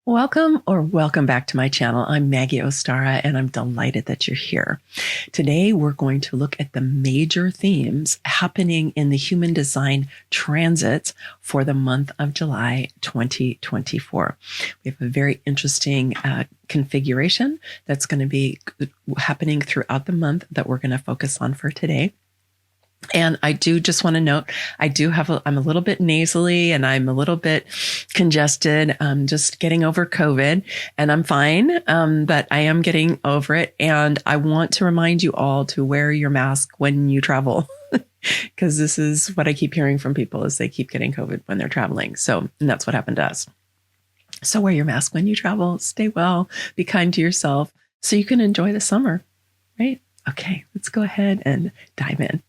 Welcome back to my channel. I'm Maggie Ostara, and I'm delighted that you're here. Today, we're going to look at the major themes happening in the human design transits for the month of July 2024. We have a very interesting configuration that's going to be happening throughout the month that we're going to focus on for today. And I do just want to note, I'm a little bit nasally and I'm a little bit congested. I'm just getting over COVID and I'm fine. But I am getting over it. And I want to remind you all to wear your mask when you travel, because this is what I keep hearing from people is they keep getting COVID when they're traveling. And that's what happened to us. So wear your mask when you travel, stay well, be kind to yourself so you can enjoy the summer, right? Okay, let's go ahead and dive in.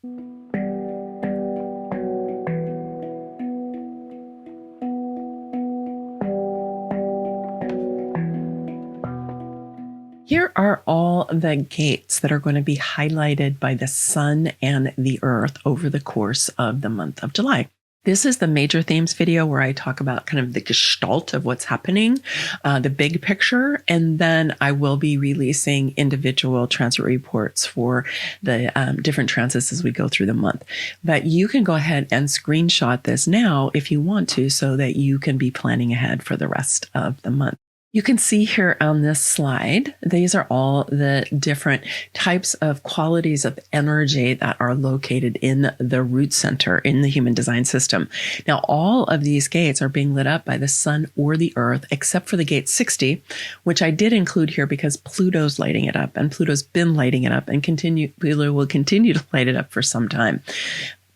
Here are all the gates that are going to be highlighted by the sun and the earth over the course of the month of July. This is the major themes video where I talk about kind of the gestalt of what's happening, the big picture, and then I will be releasing individual transit reports for the different transits as we go through the month. But you can go ahead and screenshot this now if you want to, so that you can be planning ahead for the rest of the month. You can see here on this slide, these are all the different types of qualities of energy that are located in the root center in the human design system. Now, all of these gates are being lit up by the sun or the earth, except for the gate 60, which I did include here because Pluto's lighting it up, and Pluto's been lighting it up and Pluto will continue to light it up for some time.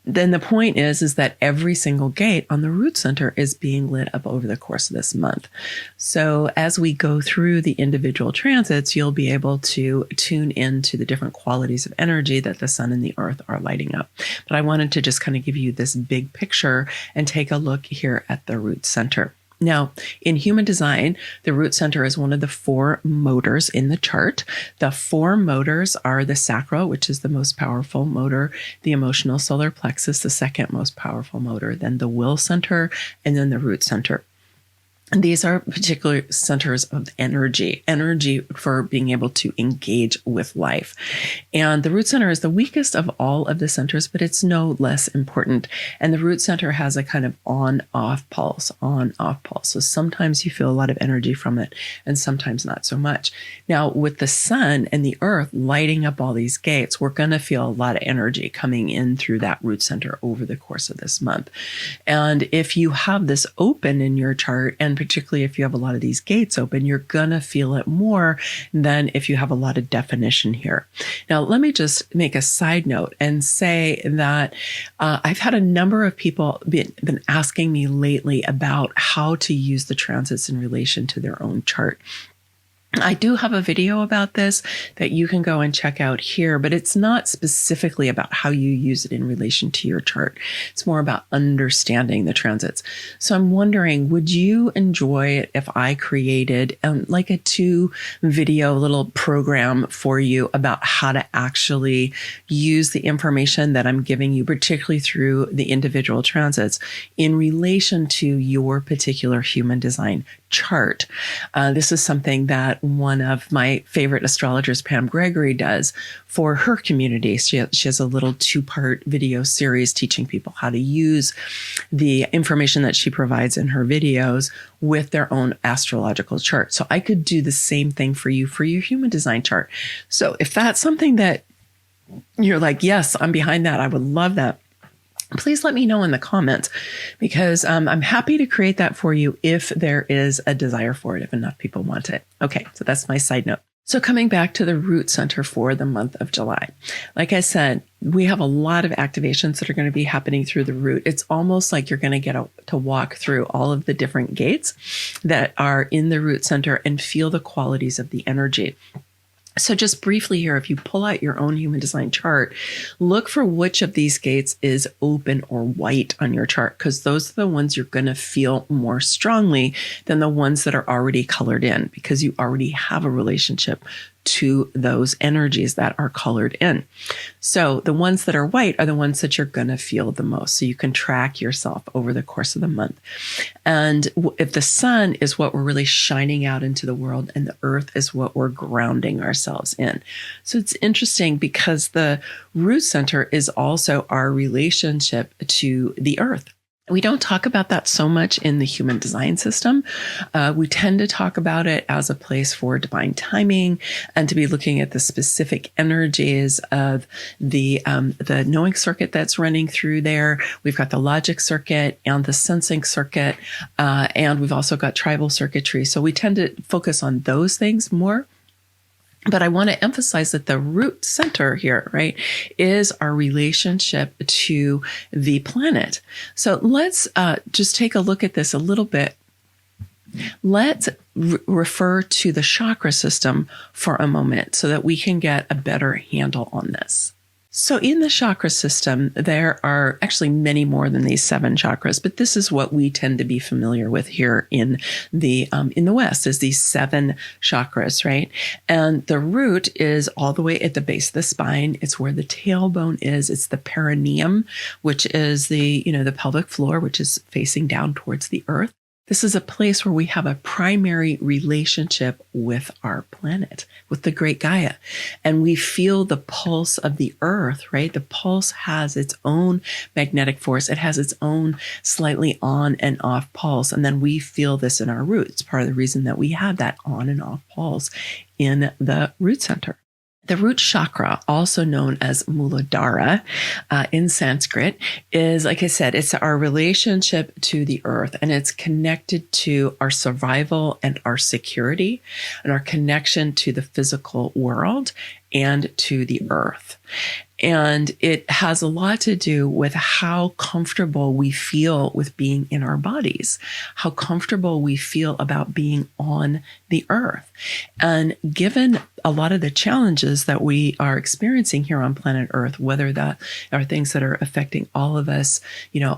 Then the point is that every single gate on the root center is being lit up over the course of this month. So as we go through the individual transits, you'll be able to tune into the different qualities of energy that the sun and the earth are lighting up. But I wanted to just kind of give you this big picture and take a look here at the root center. Now, in human design, the root center is one of the four motors in the chart. The four motors are the sacral, which is the most powerful motor, the emotional solar plexus, the second most powerful motor, then the will center, and then the root center. And these are particular centers of energy for being able to engage with life. And the root center is the weakest of all of the centers, but it's no less important. And the root center has a kind of on-off pulse. So sometimes you feel a lot of energy from it and sometimes not so much. Now, with the sun and the earth lighting up all these gates, we're going to feel a lot of energy coming in through that root center over the course of this month. And if you have this open in your chart, and particularly if you have a lot of these gates open, you're going to feel it more than if you have a lot of definition here. Now, let me just make a side note and say that I've had a number of people been asking me lately about how to use the transits in relation to their own chart. I do have a video about this that you can go and check out here, but it's not specifically about how you use it in relation to your chart. It's more about understanding the transits. So I'm wondering, would you enjoy it if I created like a 2-video little program for you about how to actually use the information that I'm giving you, particularly through the individual transits, in relation to your particular human design chart? This is something that one of my favorite astrologers, Pam Gregory, does for her community. She has a little 2-part video series teaching people how to use the information that she provides in her videos with their own astrological chart. So I could do the same thing for you for your human design chart. So if that's something that you're like, yes, I'm behind that, I would love that, please let me know in the comments, because I'm happy to create that for you if there is a desire for it, if enough people want it. Okay, so that's my side note. So coming back to the root center for the month of July, like I said, we have a lot of activations that are going to be happening through the root. It's almost like you're going to get to walk through all of the different gates that are in the root center and feel the qualities of the energy. So just briefly here, if you pull out your own human design chart, look for which of these gates is open or white on your chart, because those are the ones you're going to feel more strongly than the ones that are already colored in, because you already have a relationship to those energies that are colored in. So the ones that are white are the ones that you're going to feel the most. So you can track yourself over the course of the month. And if the sun is what we're really shining out into the world, and the earth is what we're grounding ourselves in. So it's interesting because the root center is also our relationship to the earth. We don't talk about that so much in the human design system. We tend to talk about it as a place for divine timing and to be looking at the specific energies of the knowing circuit that's running through there. We've got the logic circuit and the sensing circuit, and we've also got tribal circuitry. So we tend to focus on those things more. But I want to emphasize that the root center here, right, is our relationship to the planet. So let's just take a look at this a little bit. Let's refer to the chakra system for a moment so that we can get a better handle on this. So in the chakra system, there are actually many more than these 7 chakras, but this is what we tend to be familiar with here in the West, is these 7 chakras, right? And the root is all the way at the base of the spine. It's where the tailbone is. It's the perineum, which is the pelvic floor, which is facing down towards the earth. This is a place where we have a primary relationship with our planet, with the great Gaia. And we feel the pulse of the earth, right? The pulse has its own magnetic force. It has its own slightly on and off pulse. And then we feel this in our roots. Part of the reason that we have that on and off pulse in the root center. The root chakra, also known as Muladhara in Sanskrit, is, like I said, it's our relationship to the earth, and it's connected to our survival and our security and our connection to the physical world and to the earth. And it has a lot to do with how comfortable we feel with being in our bodies, how comfortable we feel about being on the earth. And given a lot of the challenges that we are experiencing here on planet Earth, whether that are things that are affecting all of us,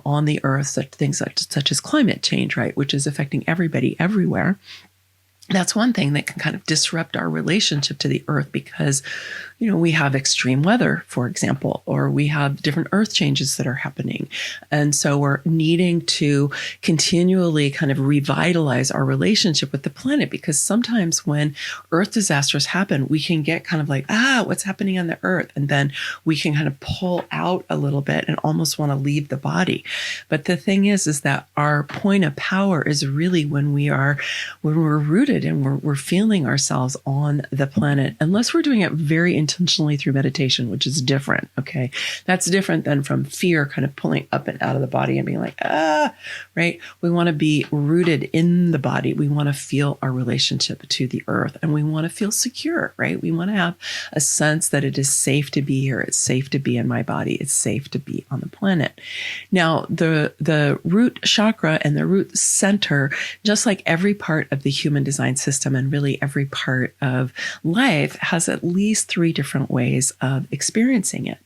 on the earth, such as climate change, right, which is affecting everybody everywhere. That's one thing that can kind of disrupt our relationship to the earth because, we have extreme weather, for example, or we have different earth changes that are happening. And so we're needing to continually kind of revitalize our relationship with the planet, because sometimes when earth disasters happen, we can get kind of like, what's happening on the earth? And then we can kind of pull out a little bit and almost want to leave the body. But the thing is that our point of power is really when we're rooted and we're feeling ourselves on the planet, unless we're doing it very intentionally through meditation, which is different. Okay. That's different than from fear kind of pulling up and out of the body and being like, right. We want to be rooted in the body. We want to feel our relationship to the earth, and we want to feel secure, right? We want to have a sense that it is safe to be here. It's safe to be in my body. It's safe to be on the planet. Now, the root chakra and the root center, just like every part of the human design system and really every part of life, has at least 3 different ways of experiencing it.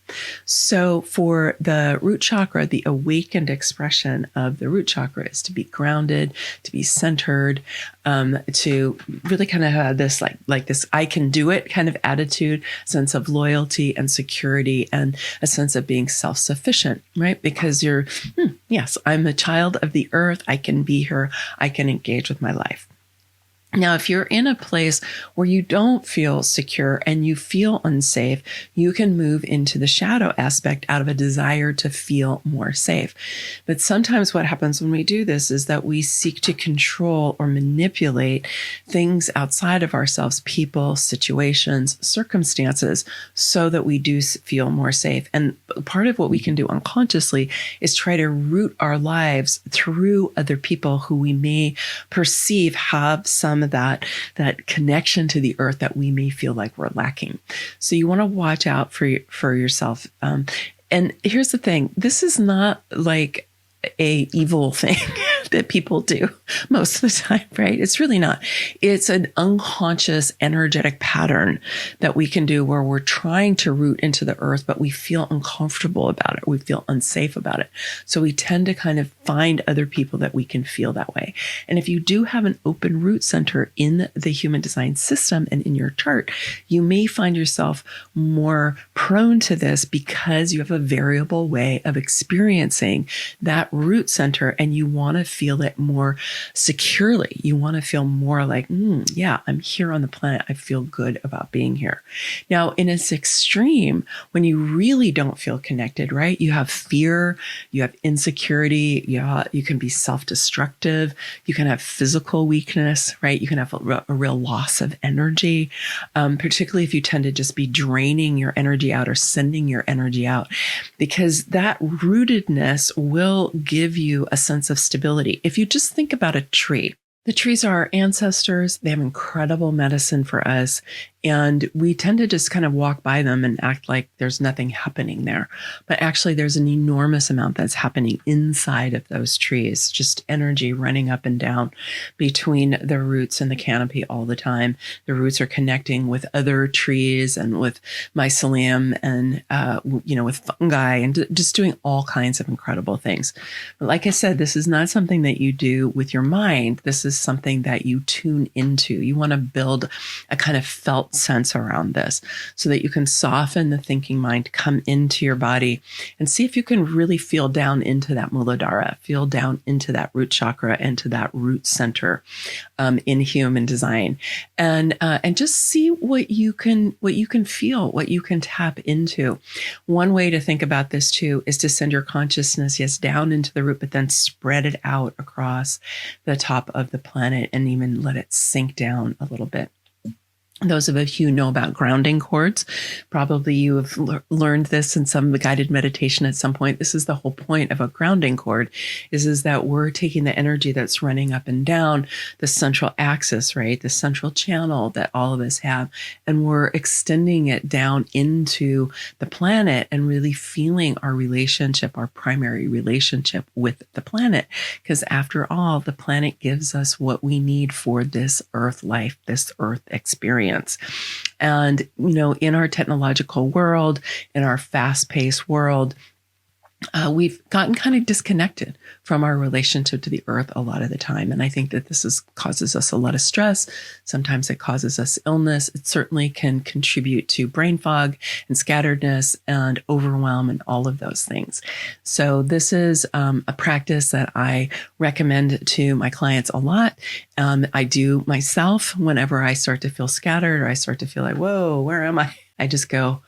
So for the root chakra, the awakened expression of the root chakra is to be grounded, to be centered, to really kind of have this like this I can do it kind of attitude, sense of loyalty and security, and a sense of being self-sufficient, right? Because you're, yes, I'm a child of the earth. I can be here. I can engage with my life. Now, if you're in a place where you don't feel secure and you feel unsafe, you can move into the shadow aspect out of a desire to feel more safe. But sometimes what happens when we do this is that we seek to control or manipulate things outside of ourselves, people, situations, circumstances, so that we do feel more safe. And part of what we can do unconsciously is try to root our lives through other people who we may perceive have some of that connection to the earth that we may feel like we're lacking. So you want to watch out for yourself. And here's the thing. This is not like a evil thing that people do most of the time, right? It's really not. It's an unconscious energetic pattern that we can do where we're trying to root into the earth, but we feel uncomfortable about it. We feel unsafe about it. So we tend to kind of find other people that we can feel that way. And if you do have an open root center in the human design system and in your chart, you may find yourself more prone to this because you have a variable way of experiencing that root center, and you want to feel it more securely. You want to feel more like, yeah, I'm here on the planet. I feel good about being here. Now, in its extreme, when you really don't feel connected, right? You have fear, you have insecurity, you can be self-destructive, you can have physical weakness, right? You can have a real loss of energy, particularly if you tend to just be draining your energy out or sending your energy out, because that rootedness will give you a sense of stability. If you just think about a tree, the trees are our ancestors. They have incredible medicine for us. And we tend to just kind of walk by them and act like there's nothing happening there. But actually, there's an enormous amount that's happening inside of those trees, just energy running up and down between the roots and the canopy all the time. The roots are connecting with other trees and with mycelium and, with fungi and just doing all kinds of incredible things. But like I said, this is not something that you do with your mind. This is something that you tune into. You want to build a kind of felt sense around this so that you can soften the thinking mind, come into your body and see if you can really feel down into that Muladhara, feel down into that root chakra, into that root center in human design, and just see what you can feel, what you can tap into. One way to think about this too is to send your consciousness, yes, down into the root, but then spread it out across the top of the planet and even let it sink down a little bit. Those of us who know about grounding cords, probably you have learned this in some guided meditation at some point. This is the whole point of a grounding cord, is that we're taking the energy that's running up and down the central axis, right? The central channel that all of us have, and we're extending it down into the planet and really feeling our relationship, our primary relationship with the planet. Because after all, the planet gives us what we need for this earth life, this earth experience. And, in our technological world, in our fast-paced world, we've gotten kind of disconnected from our relationship to the earth a lot of the time. And I think that this causes us a lot of stress. Sometimes it causes us illness. It certainly can contribute to brain fog and scatteredness and overwhelm and all of those things. So this is a practice that I recommend to my clients a lot. I do myself whenever I start to feel scattered or I start to feel like, whoa, where am I? I just go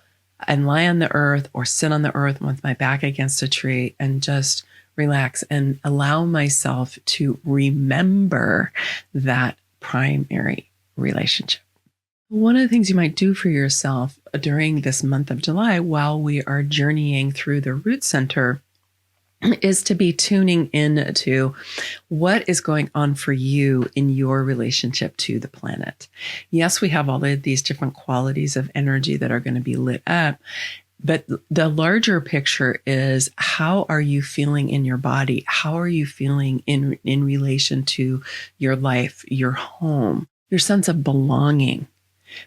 and lie on the earth or sit on the earth with my back against a tree and just relax and allow myself to remember that primary relationship. One of the things you might do for yourself during this month of July while we are journeying through the root center is to be tuning in to what is going on for you in your relationship to the planet. Yes, we have all of these different qualities of energy that are going to be lit up, but the larger picture is, how are you feeling in your body? How are you feeling in relation to your life, your home, your sense of belonging?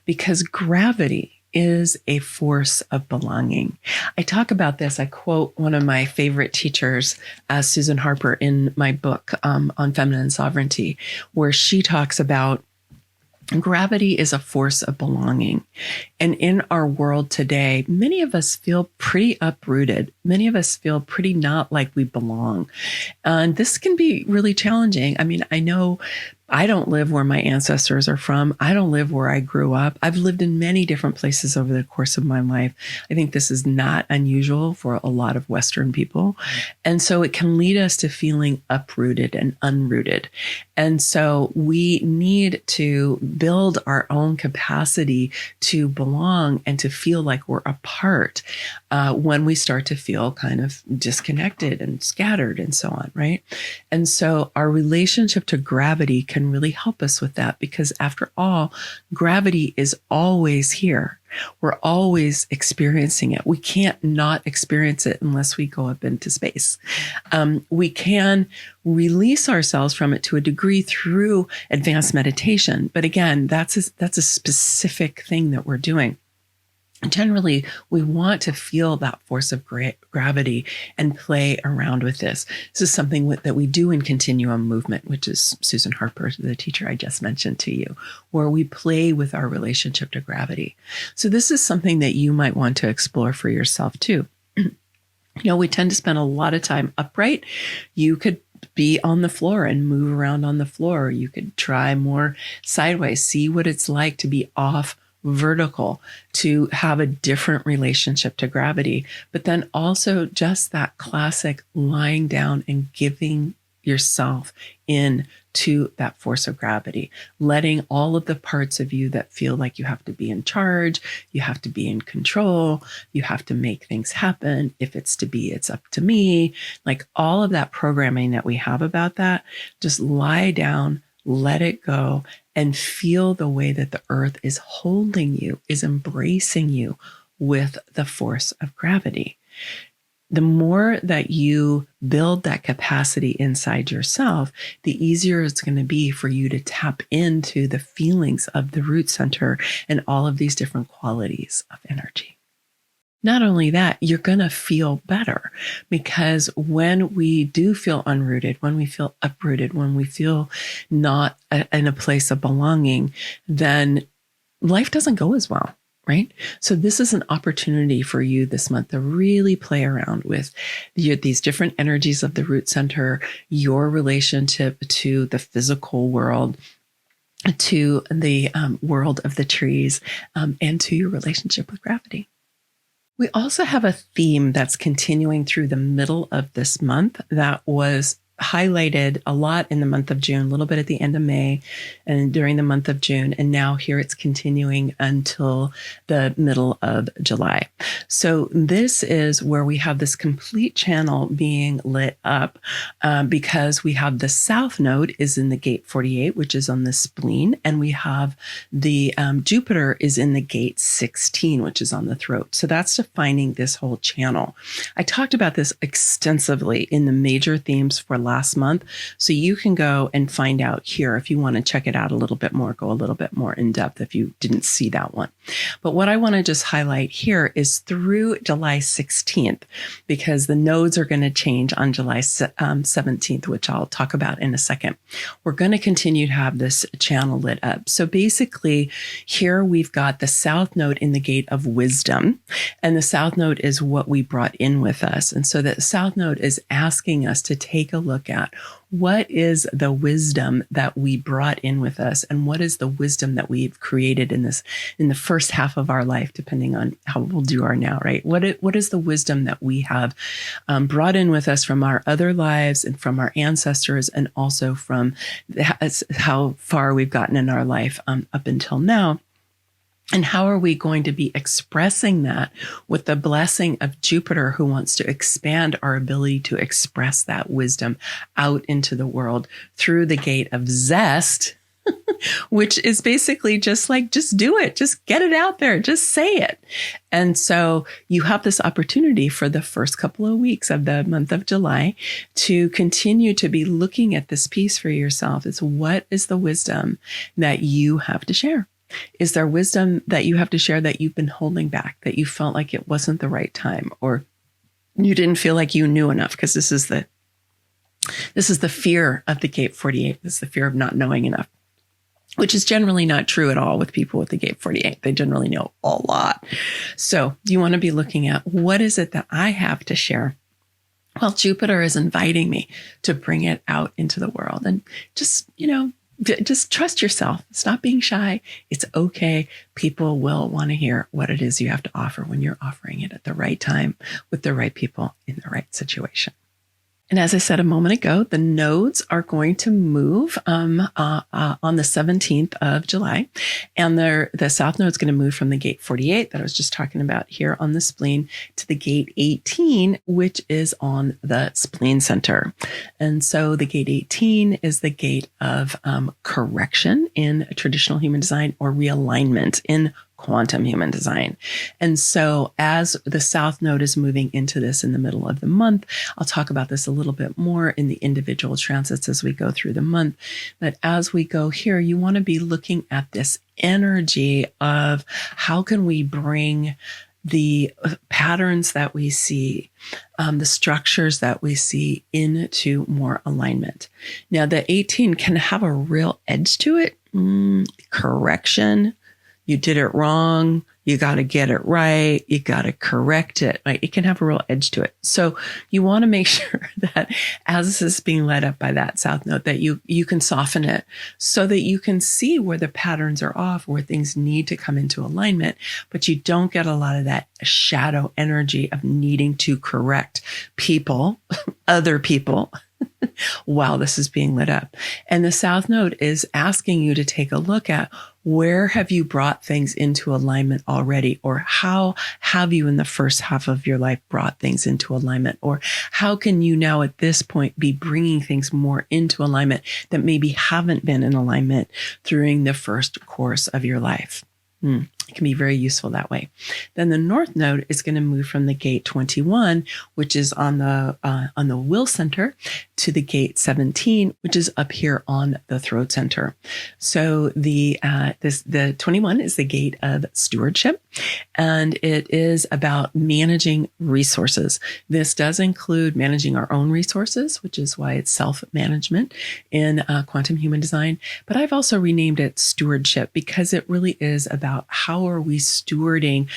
Because gravity is a force of belonging. I talk about this. I quote one of my favorite teachers, Susan Harper, in my book on feminine sovereignty, where she talks about gravity is a force of belonging. And in our world today, many of us feel pretty uprooted. Many of us feel pretty not like we belong. And this can be really challenging. I mean, I know I don't live where my ancestors are from. I don't live where I grew up. I've lived in many different places over the course of my life. I think this is not unusual for a lot of Western people. And so it can lead us to feeling uprooted and unrooted. And so we need to build our own capacity to belong and to feel like we're a part when we start to feel kind of disconnected and scattered and so on, right? And so our relationship to gravity can really help us with that, because after all, gravity is always here. We're always experiencing it. We can't not experience it unless we go up into space. We can release ourselves from it to a degree through advanced meditation. But again, that's a specific thing that we're doing. Generally, we want to feel that force of gravity and play around with this. This is something that we do in continuum movement, which is Susan Harper, the teacher I just mentioned to you, where we play with our relationship to gravity. So this is something that you might want to explore for yourself too. We tend to spend a lot of time upright. You could be on the floor and move around on the floor. You could try more sideways, see what it's like to be off vertical, to have a different relationship to gravity, but then also just that classic lying down and giving yourself in to that force of gravity, letting all of the parts of you that feel like you have to be in charge, you have to be in control, you have to make things happen. If it's to be, it's up to me. Like all of that programming that we have about that, just lie down, let it go, and feel the way that the earth is holding you, is embracing you with the force of gravity. The more that you build that capacity inside yourself, the easier it's going to be for you to tap into the feelings of the root center and all of these different qualities of energy. Not only that, you're going to feel better, because when we do feel unrooted, when we feel uprooted, when we feel not in a place of belonging, then life doesn't go as well, right? So this is an opportunity for you this month to really play around with these different energies of the root center, your relationship to the physical world, to the world of the trees, and to your relationship with gravity. We also have a theme that's continuing through the middle of this month that was highlighted a lot in the month of June, a little bit at the end of May and during the month of June. And now here it's continuing until the middle of July. So this is where we have this complete channel being lit up because we have the south node is in the gate 48, which is on the spleen. And we have the Jupiter is in the gate 16, which is on the throat. So that's defining this whole channel. I talked about this extensively in the major themes for last month. So you can go and find out here if you want to check it out a little bit more, go a little bit more in depth if you didn't see that one. But what I want to just highlight here is through July 16th, because the nodes are going to change on July 17th, which I'll talk about in a second. We're going to continue to have this channel lit up. So basically here we've got the south node in the gate of wisdom, and the south node is what we brought in with us. And so the south node is asking us to take a look at what is the wisdom that we brought in with us, and what is the wisdom that we've created in the first half of our life, depending on how old you are now, right? What is the wisdom that we have brought in with us from our other lives and from our ancestors, and also from how far we've gotten in our life up until now? And how are we going to be expressing that with the blessing of Jupiter, who wants to expand our ability to express that wisdom out into the world through the gate of zest, which is basically just do it, just get it out there, just say it. And so you have this opportunity for the first couple of weeks of the month of July to continue to be looking at this piece for yourself. It's what is the wisdom that you have to share? Is there wisdom that you have to share that you've been holding back, that you felt like it wasn't the right time, or you didn't feel like you knew enough? Because this is the fear of the gate 48. This is the fear of not knowing enough, which is generally not true at all with people with the gate 48. They generally know a lot. So you want to be looking at, what is it that I have to share? Well, Jupiter is inviting me to bring it out into the world, and just trust yourself. Stop being shy. It's okay. People will want to hear what it is you have to offer when you're offering it at the right time with the right people in the right situation. And as I said a moment ago, the nodes are going to move on the 17th of July. And the south node is going to move from the gate 48 that I was just talking about here on the spleen to the gate 18, which is on the spleen center. And so the gate 18 is the gate of correction in traditional human design, or realignment in quantum human design. And so as the South Node is moving into this in the middle of the month, I'll talk about this a little bit more in the individual transits as we go through the month. But as we go here, you want to be looking at this energy of how can we bring the patterns that we see, the structures that we see into more alignment. Now, the 18 can have a real edge to it. Correction. You did it wrong. You got to get it right. You got to correct it. Right? It can have a real edge to it. So you want to make sure that as this is being led up by that South Node, that you can soften it so that you can see where the patterns are off, where things need to come into alignment, but you don't get a lot of that shadow energy of needing to correct people, other people, while this is being lit up. And the South Node is asking you to take a look at where have you brought things into alignment already, or how have you in the first half of your life brought things into alignment, or how can you now at this point be bringing things more into alignment that maybe haven't been in alignment during the first course of your life. It can be very useful that way. Then the North Node is going to move from the gate 21, which is on the will center, to the gate 17, which is up here on the throat center. So the 21 is the gate of stewardship, and it is about managing resources. This does include managing our own resources, which is why it's self-management in quantum human design. But I've also renamed it stewardship because it really is about how are we stewarding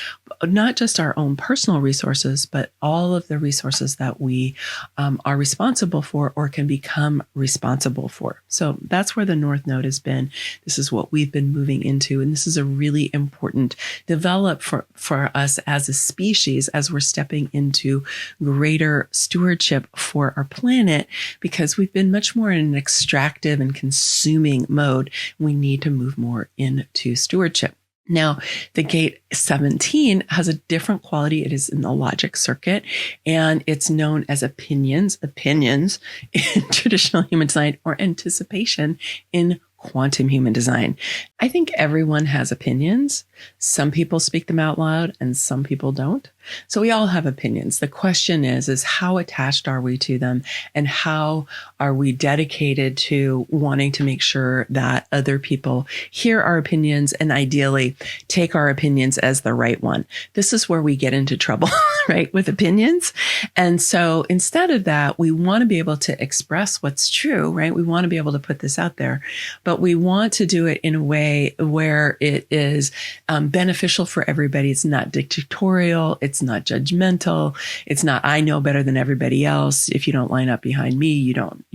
not just our own personal resources, but all of the resources that we are responsible for or can become responsible for. So that's where the North Node has been. This is what we've been moving into. And this is a really important develop for us as a species as we're stepping into greater stewardship for our planet, because we've been much more in an extractive and consuming mode. We need to move more into stewardship. Now, the gate 17 has a different quality. It is in the logic circuit, and it's known as opinions in traditional human design, or anticipation in quantum human design. I think everyone has opinions. Some people speak them out loud and some people don't. So we all have opinions. The question is how attached are we to them, and how are we dedicated to wanting to make sure that other people hear our opinions and ideally take our opinions as the right one. This is where we get into trouble, right? With opinions. And so instead of that, we want to be able to express what's true, right? We want to be able to put this out there, but we want to do it in a way where it is beneficial for everybody. It's not dictatorial. It's not judgmental. It's not, I know better than everybody else. If you don't line up behind me, you don't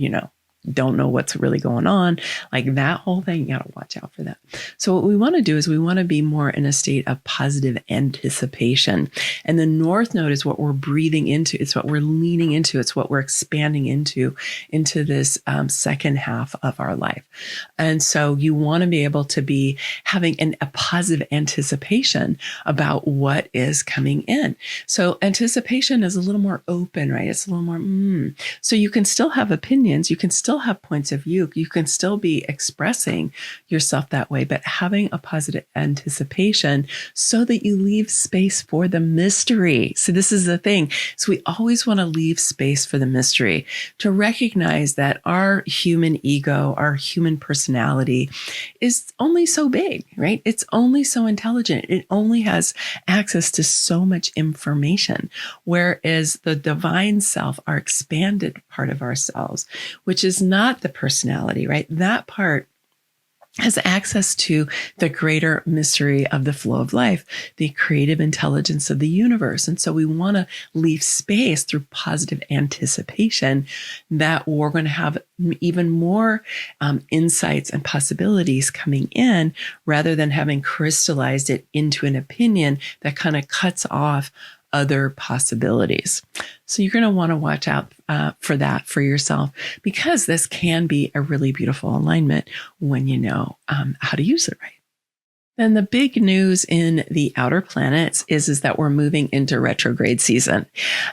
know what's really going on. Like that whole thing, you got to watch out for that. So what we want to do is we want to be more in a state of positive anticipation. And the North Node is what we're breathing into. It's what we're leaning into. It's what we're expanding into this second half of our life. And so you want to be able to be having a positive anticipation about what is coming in. So anticipation is a little more open, right? It's a little more, So you can still have opinions. You can still have points of view. You can still be expressing yourself that way, but having a positive anticipation so that you leave space for the mystery. So this is the thing. So we always want to leave space for the mystery, to recognize that our human ego, our human personality is only so big, right? It's only so intelligent. It only has access to so much information, whereas the divine self, our expanded part of ourselves, which is not the personality, right? That part has access to the greater mystery of the flow of life, the creative intelligence of the universe. And so we want to leave space through positive anticipation that we're going to have even more insights and possibilities coming in, rather than having crystallized it into an opinion that kind of cuts off other possibilities. So you're going to want to watch out for that for yourself, because this can be a really beautiful alignment when you know how to use it right. And the big news in the outer planets is that we're moving into retrograde season.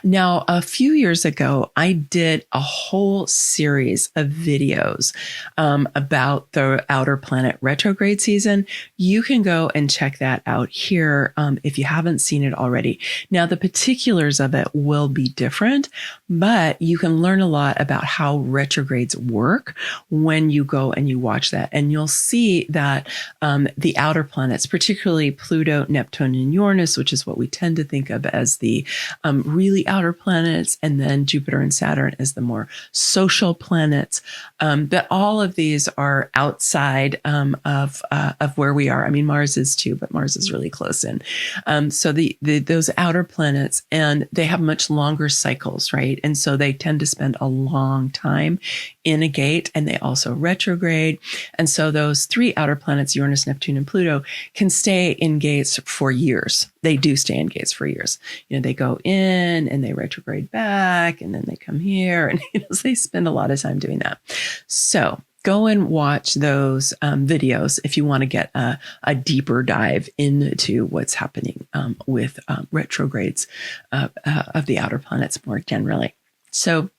Now, a few years ago, I did a whole series of videos about the outer planet retrograde season. You can go and check that out here if you haven't seen it already. Now, the particulars of it will be different, but you can learn a lot about how retrogrades work when you go and you watch that. And you'll see that the outer planets, particularly Pluto, Neptune, and Uranus, which is what we tend to think of as the really outer planets, and then Jupiter and Saturn as the more social planets. That all of these are outside of where we are. I mean, Mars is too, but Mars is really close in. So those outer planets, and they have much longer cycles, right? And so they tend to spend a long time in a gate, and they also retrograde. And so those three outer planets, Uranus, Neptune, and Pluto, can stay in gates for years. They do stay in gates for years. You know, they go in and they retrograde back, and then they come here, and so they spend a lot of time doing that. So go and watch those videos if you want to get a deeper dive into what's happening with retrogrades of the outer planets more generally. So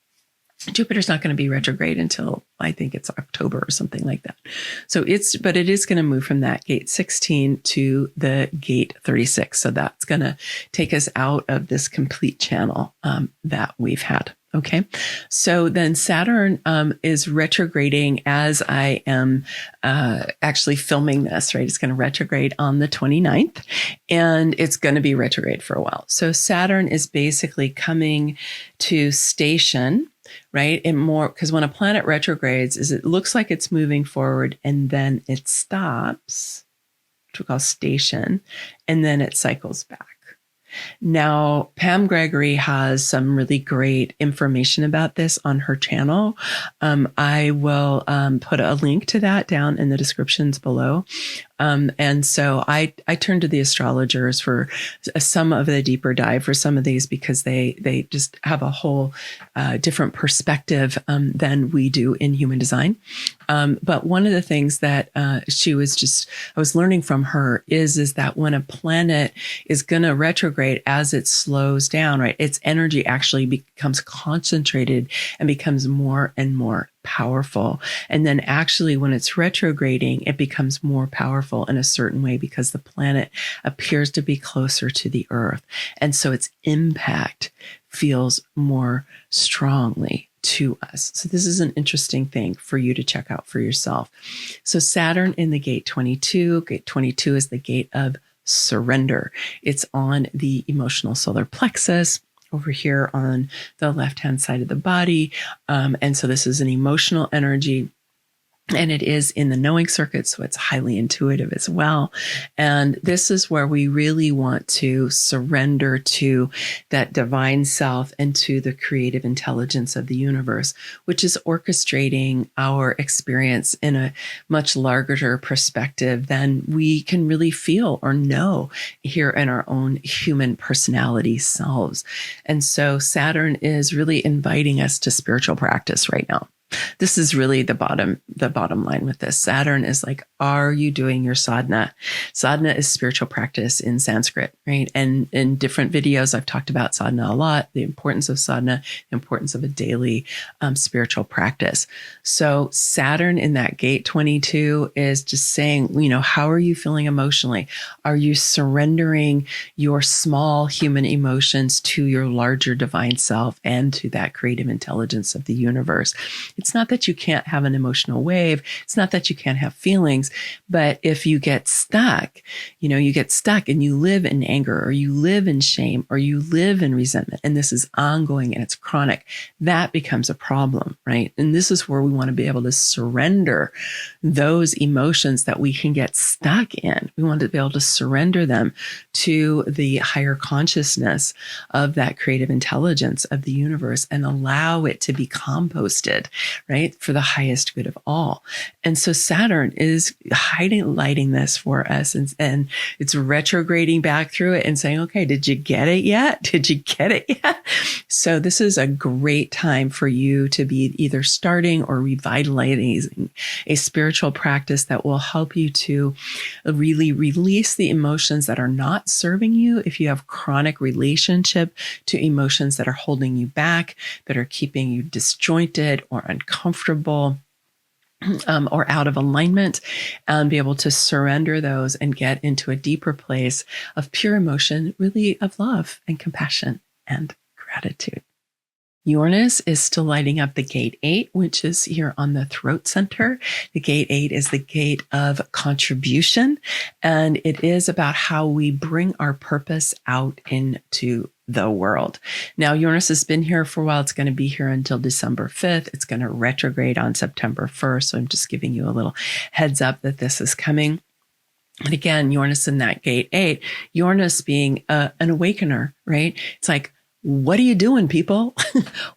Jupiter's not going to be retrograde until I think it's October or something like that. But it is going to move from that gate 16 to the gate 36. So that's going to take us out of this complete channel that we've had. Okay. So then Saturn is retrograding as I am actually filming this, right? It's going to retrograde on the 29th, and it's going to be retrograde for a while. So Saturn is basically coming to station, right? And more, because when a planet retrogrades, it looks like it's moving forward and then it stops, which we call station, and then it cycles back. Now, Pam Gregory has some really great information about this on her channel. I will put a link to that down in the descriptions below. And so I turn to the astrologers for some of the deeper dive for some of these, because they just have a whole different perspective than we do in human design. But one of the things that I was learning from her is that when a planet is going to retrograde, as it slows down, right, its energy actually becomes concentrated and becomes more and more powerful. And then actually when it's retrograding, it becomes more powerful in a certain way because the planet appears to be closer to the Earth. And so its impact feels more strongly to us. So this is an interesting thing for you to check out for yourself. So Saturn in the gate 22. Gate 22 is the gate of surrender. It's on the emotional solar plexus, over here on the left-hand side of the body. And so this is an emotional energy, and it is in the knowing circuit, so it's highly intuitive as well. And this is where we really want to surrender to that divine self and to the creative intelligence of the universe, which is orchestrating our experience in a much larger perspective than we can really feel or know here in our own human personality selves. And so Saturn is really inviting us to spiritual practice right now. This is really the bottom line with this. Saturn is like, are you doing your sadhana? Sadhana is spiritual practice in Sanskrit, right? And in different videos, I've talked about sadhana a lot, the importance of sadhana, the importance of a daily spiritual practice. So Saturn in that gate 22 is just saying, how are you feeling emotionally? Are you surrendering your small human emotions to your larger divine self and to that creative intelligence of the universe? It's not that you can't have an emotional wave. It's not that you can't have feelings, but if you get stuck, you get stuck and you live in anger, or you live in shame, or you live in resentment, and this is ongoing and it's chronic, that becomes a problem, right? And this is where we want to be able to surrender those emotions that we can get stuck in. We want to be able to surrender them to the higher consciousness of that creative intelligence of the universe and allow it to be composted right? For the highest good of all. And so Saturn is highlighting this for us, and it's retrograding back through it and saying, okay, did you get it yet? Did you get it yet? So this is a great time for you to be either starting or revitalizing a spiritual practice that will help you to really release the emotions that are not serving you. If you have chronic relationship to emotions that are holding you back, that are keeping you disjointed or uncomfortable, or out of alignment, and be able to surrender those and get into a deeper place of pure emotion, really of love and compassion and gratitude. Uranus is still lighting up the gate 8, which is here on the throat center. The gate 8 is the gate of contribution, and it is about how we bring our purpose out into the world. Now, Uranus has been here for a while. It's going to be here until December 5th. It's going to retrograde on September 1st. So I'm just giving you a little heads up that this is coming. And again, Uranus in that gate 8, Uranus being an awakener, right? It's like, what are you doing, people?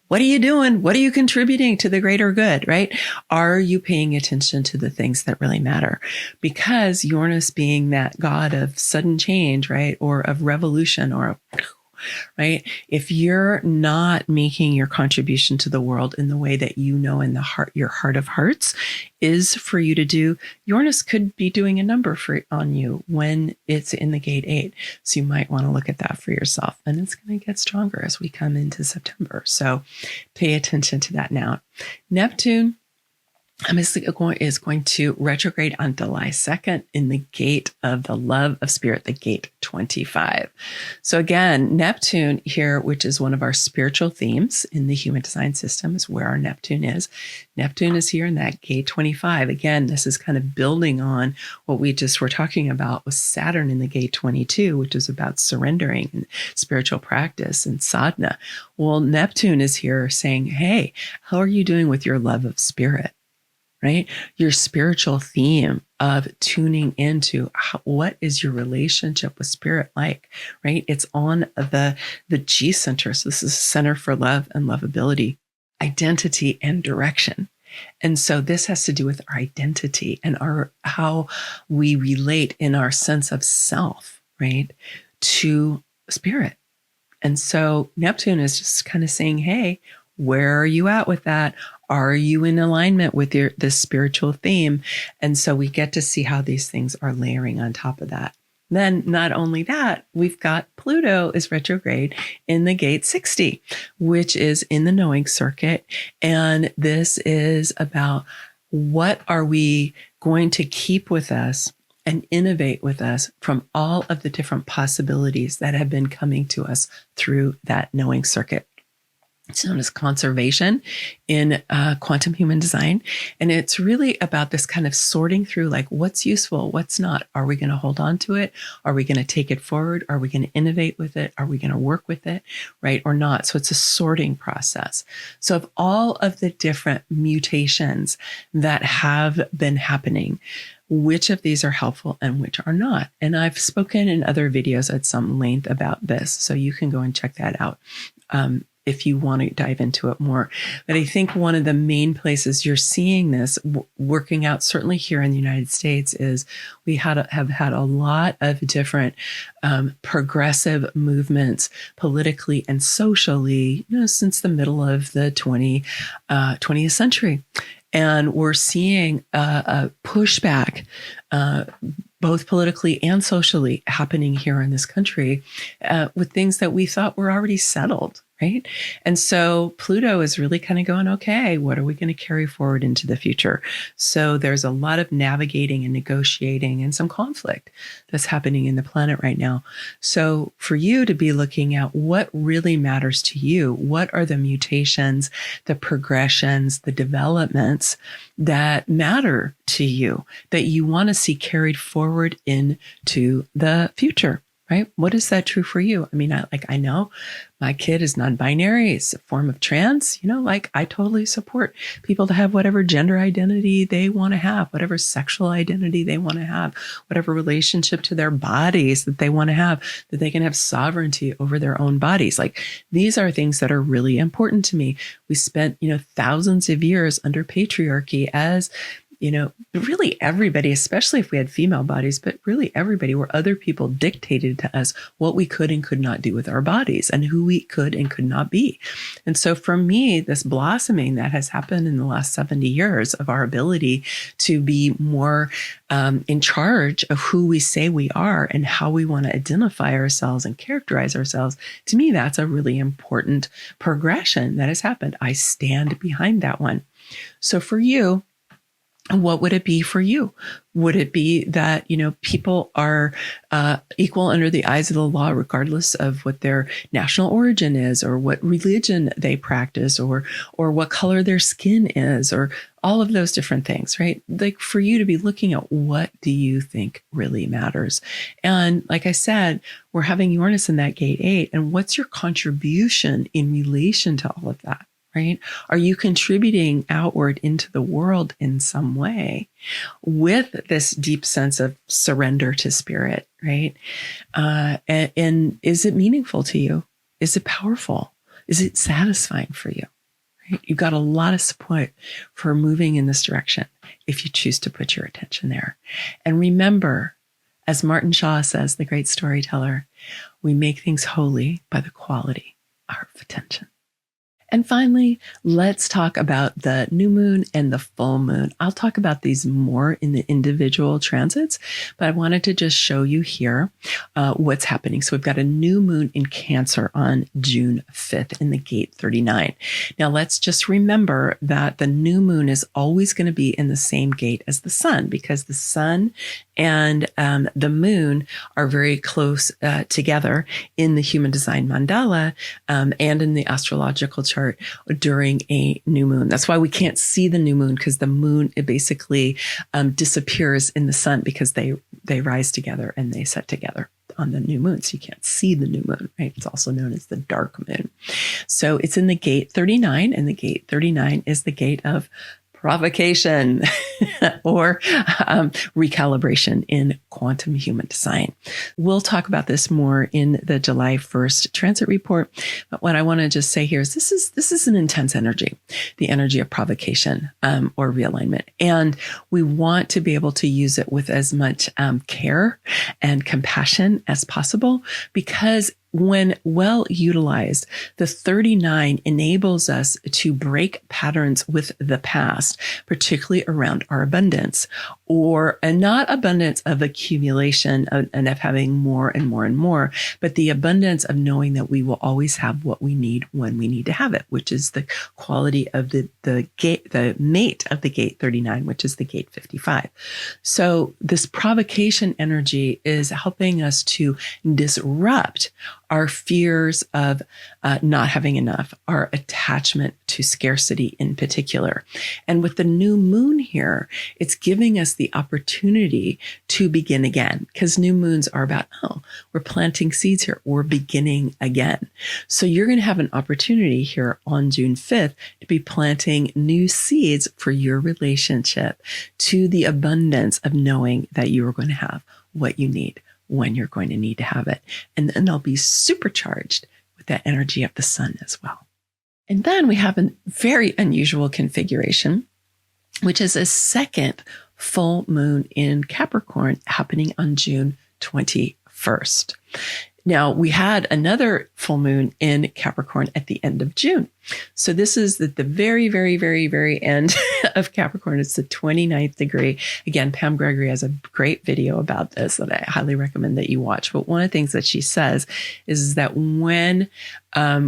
What are you doing? What are you contributing to the greater good, right? Are you paying attention to the things that really matter? Because Uranus being that god of sudden change, right? Or of revolution, or right? If you're not making your contribution to the world in the way that you know in the heart, your heart of hearts is for you to do, Uranus could be doing a number on you when it's in the gate 8. So you might want to look at that for yourself. And it's going to get stronger as we come into September. So pay attention to that now. Neptune is going to retrograde on July 2nd in the gate of the love of spirit, the gate 25. So again, Neptune here, which is one of our spiritual themes in the human design system, is where our Neptune is. Neptune is here in that gate 25. Again, this is kind of building on what we just were talking about with Saturn in the gate 22, which is about surrendering and spiritual practice and sadhana. Well, Neptune is here saying, hey, how are you doing with your love of spirit? Right? Your spiritual theme of tuning into what is your relationship with spirit like, right? It's on the G center. So this is a center for love and lovability, identity and direction. And so this has to do with our identity and how we relate in our sense of self, right? To spirit. And so Neptune is just kind of saying, hey, where are you at with that? Are you in alignment with this spiritual theme? And so we get to see how these things are layering on top of that. Then not only that, we've got Pluto is retrograde in the gate 60, which is in the knowing circuit. And this is about what are we going to keep with us and innovate with us from all of the different possibilities that have been coming to us through that knowing circuit. It's known as conservation in quantum human design. And it's really about this kind of sorting through, like, what's useful, what's not. Are we going to hold on to it? Are we going to take it forward? Are we going to innovate with it? Are we going to work with it, right, or not? So it's a sorting process. So of all of the different mutations that have been happening, which of these are helpful and which are not? And I've spoken in other videos at some length about this, so you can go and check that out if you want to dive into it more. But I think one of the main places you're seeing this working out, certainly here in the United States, is we have had a lot of different progressive movements politically and socially, since the middle of the 20th century. And we're seeing a pushback, both politically and socially, happening here in this country with things that we thought were already settled, right? And so Pluto is really kind of going, okay, what are we going to carry forward into the future? So there's a lot of navigating and negotiating and some conflict that's happening in the planet right now. So for you to be looking at what really matters to you, what are the mutations, the progressions, the developments that matter to you, that you want to see carried forward into the future. right? What is that true for you? I mean, I know my kid is non-binary. It's a form of trans, I totally support people to have whatever gender identity they want to have, whatever sexual identity they want to have, whatever relationship to their bodies that they want to have, that they can have sovereignty over their own bodies. Like, these are things that are really important to me. We spent, thousands of years under patriarchy as really everybody, especially if we had female bodies, but really everybody, where other people dictated to us what we could and could not do with our bodies and who we could and could not be. And so for me, this blossoming that has happened in the last 70 years of our ability to be more in charge of who we say we are and how we want to identify ourselves and characterize ourselves, to me, that's a really important progression that has happened. I stand behind that one. So for you, what would it be for you? Would it be that, people are equal under the eyes of the law, regardless of what their national origin is, or what religion they practice, or what color their skin is, or all of those different things, right? Like, for you to be looking at, what do you think really matters? And like I said, we're having Uranus in that gate 8. And what's your contribution in relation to all of that? Right? Are you contributing outward into the world in some way with this deep sense of surrender to spirit, right? And is it meaningful to you? Is it powerful? Is it satisfying for you? Right? You've got a lot of support for moving in this direction if you choose to put your attention there. And remember, as Martin Shaw says, the great storyteller, we make things holy by the quality of our attention. And finally, let's talk about the new moon and the full moon. I'll talk about these more in the individual transits, but I wanted to just show you here what's happening. So we've got a new moon in Cancer on June 5th in the gate 39. Now let's just remember that the new moon is always going to be in the same gate as the sun, because the sun and the moon are very close together in the human design mandala and in the astrological chart during a new moon. That's why we can't see the new moon, because the moon, it basically disappears in the sun, because they rise together and they set together on the new moon. So you can't see the new moon, right? It's also known as the dark moon. So it's in the gate 39, and the gate 39 is the gate of provocation or recalibration in quantum human design. We'll talk about this more in the July 1st transit report. But what I want to just say here is this is an intense energy, the energy of provocation or realignment. And we want to be able to use it with as much care and compassion as possible, because when well utilized, the 39 enables us to break patterns with the past, particularly around our abundance, and not abundance of accumulation and of having more and more and more, but the abundance of knowing that we will always have what we need when we need to have it, which is the quality of the mate of the gate 39, which is the gate 55. So this provocation energy is helping us to disrupt our fears of not having enough, our attachment to scarcity in particular. And with the new moon here, it's giving us the opportunity to begin again, because new moons are about, we're planting seeds here, we're beginning again. So you're going to have an opportunity here on June 5th to be planting new seeds for your relationship to the abundance of knowing that you are going to have what you need when you're going to need to have it. And then they'll be supercharged with that energy of the sun as well. And then we have a very unusual configuration, which is a second full moon in Capricorn happening on June 21st. Now, we had another full moon in Capricorn at the end of June. So this is at the very, very, very, very end of Capricorn. It's the 29th degree. Again, Pam Gregory has a great video about this that I highly recommend that you watch. But one of the things that she says is that when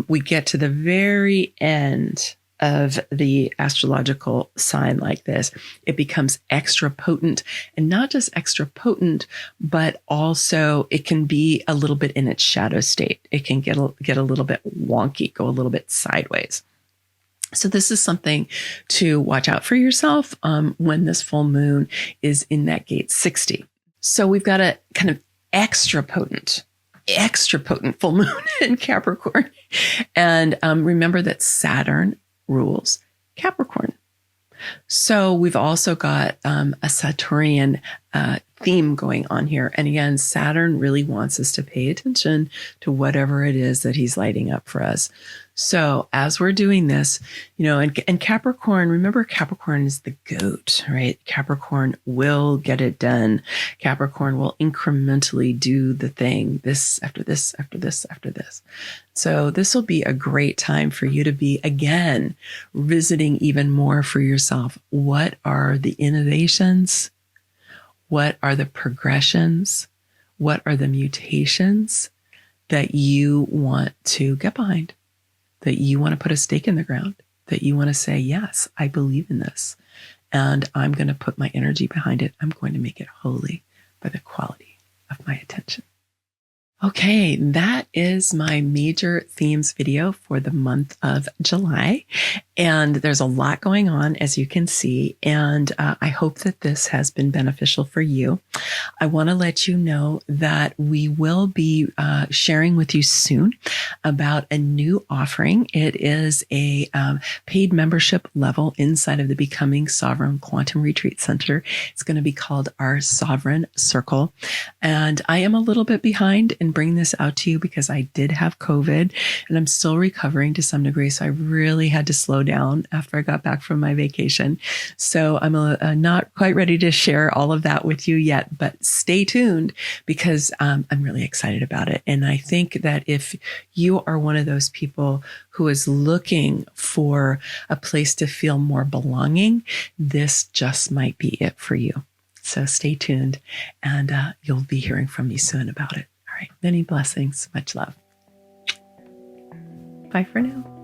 we get to the very end of the astrological sign like this, it becomes extra potent, and not just extra potent, but also it can be a little bit in its shadow state. It can get a little bit wonky, go a little bit sideways. So this is something to watch out for yourself when this full moon is in that gate 60. So we've got a kind of extra potent extra potent full moon in Capricorn. And remember that Saturn rules Capricorn. So we've also got a Saturnian theme going on here. And again, Saturn really wants us to pay attention to whatever it is that he's lighting up for us. So as we're doing this, and Capricorn, remember Capricorn is the goat, right? Capricorn will get it done. Capricorn will incrementally do the thing, this after this, after this, after this. So this will be a great time for you to be, again, visiting even more for yourself. What are the innovations? What are the progressions? What are the mutations that you want to get behind? That you want to put a stake in the ground, that you want to say, yes, I believe in this, and I'm going to put my energy behind it. I'm going to make it holy by the quality of my attention. Okay, that is my major themes video for the month of July. And there's a lot going on, as you can see. And I hope that this has been beneficial for you. I want to let you know that we will be sharing with you soon about a new offering. It is a paid membership level inside of the Becoming Sovereign Quantum Retreat Center. It's going to be called our Sovereign Circle. And I am a little bit behind in bringing this out to you because I did have COVID and I'm still recovering to some degree. So I really had to slow down after I got back from my vacation. So I'm not quite ready to share all of that with you yet, but stay tuned because I'm really excited about it. And I think that if you are one of those people who is looking for a place to feel more belonging, this just might be it for you. So stay tuned and you'll be hearing from me soon about it. All right. Many blessings. Much love. Bye for now.